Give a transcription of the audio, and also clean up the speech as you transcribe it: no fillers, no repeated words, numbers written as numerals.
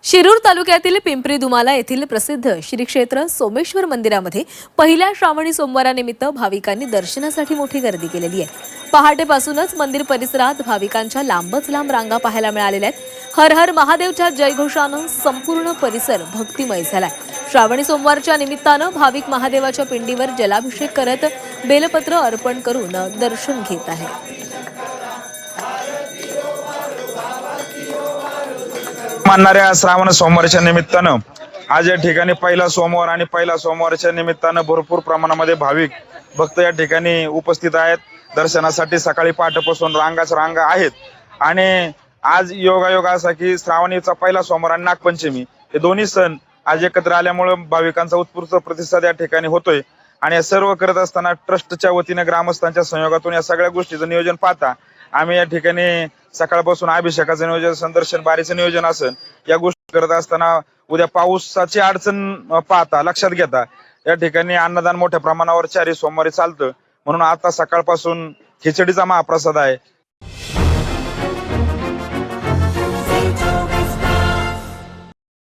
शिरूर तालुक्यातील पिंपरी दुमाला येथील प्रसिद्ध श्री क्षेत्र सोमेश्वर मंदिरामध्ये पहिल्या श्रावणी सोमवारानिमित्त भाविकांनी दर्शनासाठी मोठी गर्दी केलेली आहे। पहाटेपासूनच मंदिर परिसरात भाविकांच्या लांबच लांब रांगा पाहायला मिळालेल्या आहेत। हर हर महादेवच्या जयघोषानं संपूर्ण परिसर भक्तिमय झालाय। श्रावणी सोमवारच्या निमित्तानं भाविक महादेवाच्या पिंडीवर जलाभिषेक करत बेलपत्र अर्पण करून दर्शन घेत आहेत। मानणाऱ्या श्रावण सोमवारच्या निमित्तानं आज या ठिकाणी पहिला सोमवार आणि पहिला सोमवारच्या निमित्तानं भरपूर प्रमाणामध्ये भाविक भक्त या ठिकाणी उपस्थित आहेत। दर्शनासाठी सकाळी पहाटेपासून रांगा आहेत आणि आज योगायोग असा की श्रावणीचा पहिला सोमवार आणि नागपंचमी हे दोन्ही सण आज एकत्र आल्यामुळे भाविकांचा उत्स्फूर्त प्रतिसाद या ठिकाणी होतोय। आणि हे सर्व करत असताना ट्रस्टच्या वतीने ग्रामस्थांच्या सहयोगातून या सगळ्या गोष्टीचं नियोजन पाहता आम्ही या ठिकाणी सकाळपासून अभिषेकाचं नियोजन, संदर्शन बारीचं नियोजन असेल या गोष्टी करत असताना उद्या पावसाची अडचण पाहता लक्षात घेता या ठिकाणी अन्नदान मोठ्या प्रमाणावर चारही सोमवारी चालतं। म्हणून आता सकाळपासून खिचडीचा महाप्रसाद आहे,